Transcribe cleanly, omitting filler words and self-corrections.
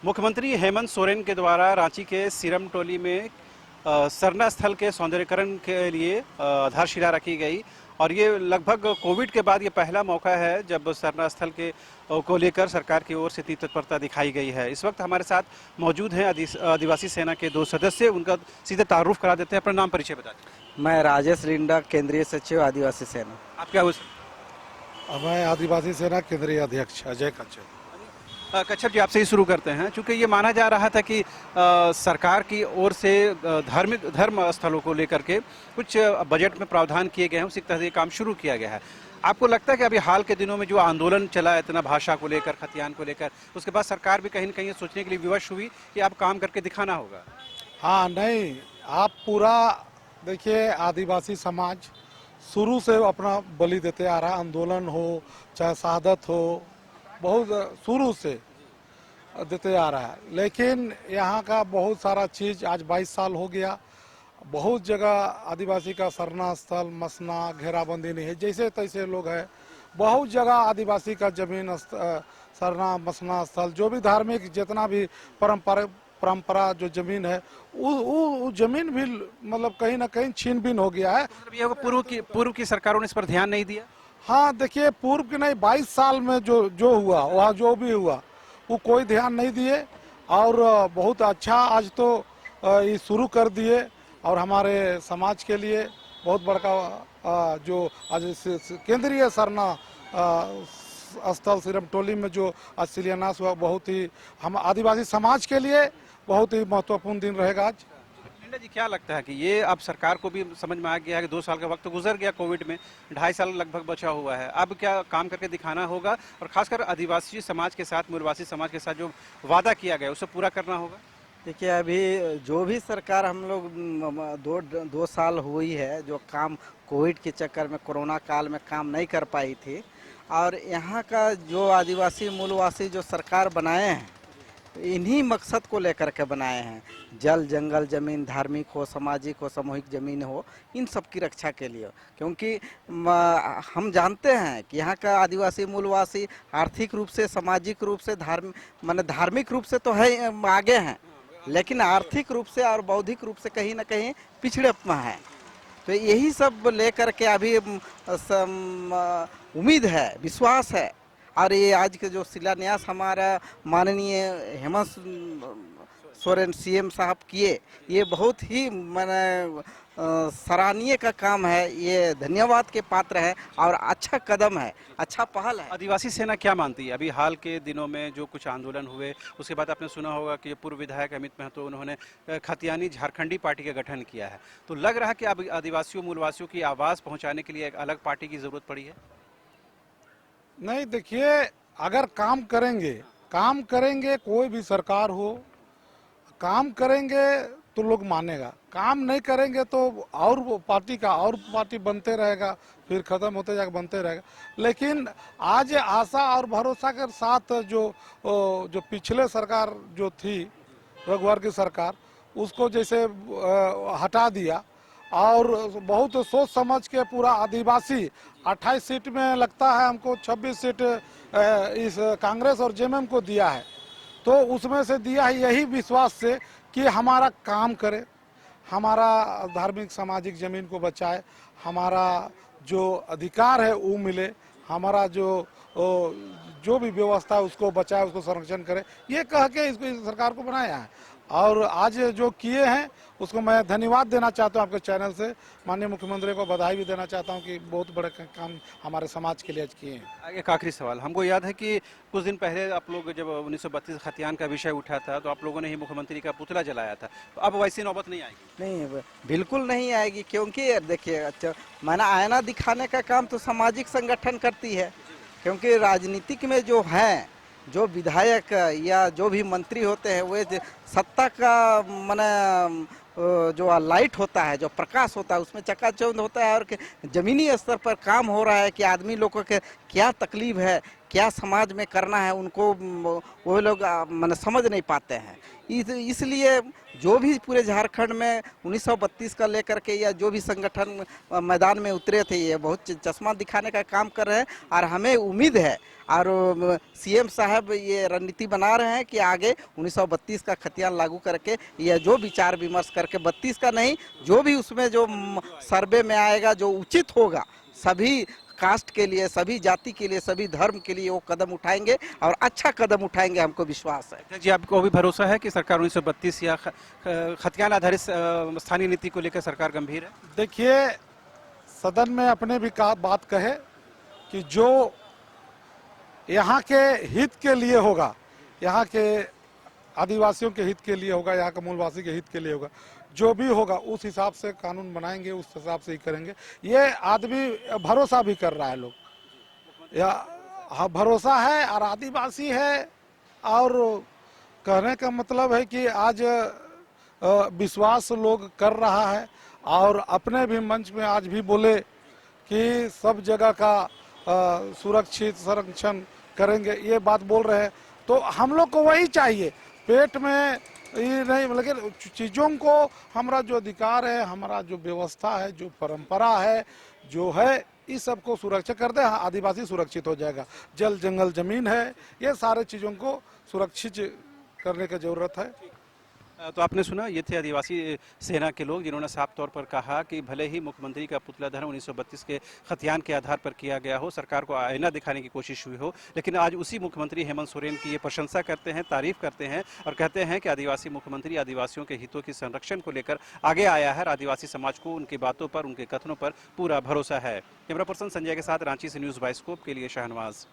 मुख्यमंत्री हेमंत सोरेन के द्वारा रांची के सीरम टोली में सरना स्थल के सौंदर्यीकरण के लिए आधारशिला रखी गई और ये लगभग कोविड के बाद ये पहला मौका है जब सरना स्थल के को लेकर सरकार की ओर से इतनी तत्परता दिखाई गई है। इस वक्त हमारे साथ मौजूद हैं आदिवासी सेना के दो सदस्य, उनका सीधे तारुफ करा देते हैं। अपना नाम परिचय बता दें। मैं राजेश लिंडा, केंद्रीय सचिव आदिवासी सेना। आप क्या हो? मैं आदिवासी सेना केंद्रीय अध्यक्ष अजय कच्छप। कच्छप जी, आपसे ही शुरू करते हैं। चूंकि ये माना जा रहा था कि सरकार की ओर से धर्म स्थलों को लेकर के कुछ बजट में प्रावधान किए गए हैं, उसी तरह से काम शुरू किया गया है। आपको लगता है कि अभी हाल के दिनों में जो आंदोलन चला है इतना भाषा को लेकर, खतियान को लेकर, उसके बाद सरकार भी कहीं न कहीं सोचने के लिए विवश हुई कि आप काम करके दिखाना होगा? हाँ, नहीं, आप पूरा देखिए, आदिवासी समाज शुरू से अपना बलि देते आ रहा है। आंदोलन हो चाहे शहादत हो, बहुत शुरू से देते आ रहा है। लेकिन यहाँ का बहुत सारा चीज़ आज 22 साल हो गया, बहुत जगह आदिवासी का सरना स्थल, मसना, घेराबंदी नहीं है, जैसे तैसे लोग हैं। बहुत जगह आदिवासी का जमीन सरना मसना स्थल, जो भी धार्मिक जितना भी परंपरा जो जमीन है, वो जमीन भी मतलब कहीं ना कहीं छीन बीन हो गया है। मतलब ये पूर्व की सरकारों ने इस पर ध्यान नहीं दिया? हाँ, देखिए, पूर्व की नहीं, 22 साल में जो हुआ, वहाँ जो भी हुआ वो कोई ध्यान नहीं दिए। और बहुत अच्छा आज तो ये शुरू कर दिए और हमारे समाज के लिए बहुत बड़का जो आज केंद्रीय सरना स्थल सीरम टोली में जो आज शिलान्यास हुआ, बहुत ही हम आदिवासी समाज के लिए बहुत ही महत्वपूर्ण दिन रहेगा आज। लिंडा जी, क्या लगता है कि ये अब सरकार को भी समझ में आ गया है कि 2 साल का वक्त गुजर गया कोविड में, 2.5 साल लगभग बचा हुआ है, अब क्या काम करके दिखाना होगा और खासकर आदिवासी समाज के साथ, मूलवासी समाज के साथ जो वादा किया गया उसे पूरा करना होगा? देखिए, अभी जो भी सरकार हम लोग दो साल हुई है, जो काम कोविड के चक्कर में, कोरोना काल में काम नहीं कर पाई थी, और यहाँ का जो आदिवासी मूलवासी जो सरकार बनाए हैं, इन्हीं मकसद को लेकर के बनाए हैं। जल जंगल जमीन, धार्मिक हो, सामाजिक हो, सामूहिक जमीन हो, इन सब की रक्षा के लिए। क्योंकि हम जानते हैं कि यहाँ का आदिवासी मूलवासी आर्थिक रूप से, सामाजिक रूप से, धार्मिक रूप से तो है आगे हैं, लेकिन आर्थिक रूप से और बौद्धिक रूप से कहीं ना कहीं पिछड़े में है। तो यही सब लेकर के अभी उम्मीद है, विश्वास है। और ये आज के जो शिलान्यास हमारा माननीय हेमंत सोरेन सीएम साहब किए, ये बहुत ही सराहनीय का काम है, ये धन्यवाद के पात्र है और अच्छा कदम है, अच्छा पहल है। आदिवासी सेना क्या मानती है? अभी हाल के दिनों में जो कुछ आंदोलन हुए, उसके बाद आपने सुना होगा कि पूर्व विधायक अमित महतो, उन्होंने खतियानी झारखंडी पार्टी का गठन किया है। तो लग रहा है कि अब आदिवासियों मूलवासियों की आवाज़ पहुंचाने के लिए एक अलग पार्टी की जरूरत पड़ी है? नहीं, देखिए, अगर काम करेंगे कोई भी सरकार हो, काम करेंगे तो लोग मानेगा। काम नहीं करेंगे तो और वो पार्टी बनते रहेगा, फिर खत्म होते जाकर बनते रहेगा। लेकिन आज आशा और भरोसा के साथ जो पिछले सरकार जो थी, रघुवर की सरकार, उसको जैसे हटा दिया और बहुत सोच समझ के पूरा आदिवासी 28 सीट में लगता है हमको 26 सीट इस कांग्रेस और जेएमएम को दिया है। तो उसमें से दिया है यही विश्वास से कि हमारा काम करे, हमारा धार्मिक सामाजिक जमीन को बचाए, हमारा जो अधिकार है वो मिले, हमारा जो भी व्यवस्था है उसको बचाए, उसको संरक्षण करे, ये कह के इसको इस सरकार को बनाया है। और आज जो किए हैं उसको मैं धन्यवाद देना चाहता हूँ आपके चैनल से। माननीय मुख्यमंत्री को बधाई भी देना चाहता हूँ कि बहुत बड़े काम हमारे समाज के लिए आज किए हैं। एक आखिरी सवाल, हमको याद है कि कुछ दिन पहले आप लोग जब 1932 खतियान का विषय उठा था तो आप लोगों ने ही मुख्यमंत्री का पुतला जलाया था, तो अब वैसी नौबत नहीं आएगी? नहीं, बिल्कुल नहीं आएगी। क्योंकि देखिए, अच्छा, मैंने आईना दिखाने का काम तो सामाजिक संगठन करती है। क्योंकि राजनीतिक में जो है, जो विधायक या जो भी मंत्री होते हैं, वे सत्ता का जो लाइट होता है, जो प्रकाश होता है, उसमें चकाचौंध होता है और जमीनी स्तर पर काम हो रहा है कि आदमी लोगों के क्या तकलीफ है, क्या समाज में करना है उनको वो लोग मैंने समझ नहीं पाते हैं। इसलिए जो भी पूरे झारखंड में 1932 का लेकर के या जो भी संगठन मैदान में उतरे थे, ये बहुत चश्मा दिखाने का काम कर रहे हैं। और हमें उम्मीद है और सीएम साहब ये रणनीति बना रहे हैं कि आगे 1932 का खतियान लागू करके या जो विचार विमर्श करके 32 का नहीं, जो भी उसमें जो सर्वे में आएगा जो उचित होगा सभी कास्ट के लिए, सभी जाति के लिए, सभी धर्म के लिए वो कदम उठाएंगे और अच्छा कदम उठाएंगे, हमको विश्वास है। जी, आपको भी भरोसा है कि सरकार 1932 या खतियान आधारित स्थानीय नीति को लेकर सरकार गंभीर है? देखिए, सदन में अपने भी बात कहे कि जो यहाँ के हित के लिए होगा, यहाँ के आदिवासियों के हित के लिए होगा, यहाँ के मूलवासी के हित के लिए होगा, जो भी होगा उस हिसाब से कानून बनाएंगे, उस हिसाब से ही करेंगे। ये आदमी भरोसा भी कर रहा है, लोग या हाँ भरोसा है और आदिवासी है। और कहने का मतलब है कि आज विश्वास लोग कर रहा है और अपने भी मंच में आज भी बोले कि सब जगह का सुरक्षित संरक्षण करेंगे, ये बात बोल रहे हैं। तो हम लोग को वही चाहिए, पेट में ये नहीं, लेकिन चीज़ों को हमारा जो अधिकार है, हमारा जो व्यवस्था है, जो परंपरा है, जो है, इस सब को सुरक्षा कर दे, आदिवासी सुरक्षित हो जाएगा। जल जंगल जमीन है, ये सारे चीज़ों को सुरक्षित करने की जरूरत है। तो आपने सुना, ये थे आदिवासी सेना के लोग जिन्होंने साफ तौर पर कहा कि भले ही मुख्यमंत्री का पुतला दहन 1932 के खतियान के आधार पर किया गया हो, सरकार को आईना दिखाने की कोशिश हुई हो, लेकिन आज उसी मुख्यमंत्री हेमंत सोरेन की ये प्रशंसा करते हैं, तारीफ करते हैं और कहते हैं कि आदिवासी मुख्यमंत्री आदिवासियों के हितों की संरक्षण को लेकर आगे आया है। आदिवासी समाज को उनकी बातों पर, उनके कथनों पर पूरा भरोसा है। कैमरा पर्सन संजय के साथ रांची से न्यूज़ बाइस्कोप के लिए शाहनवाज।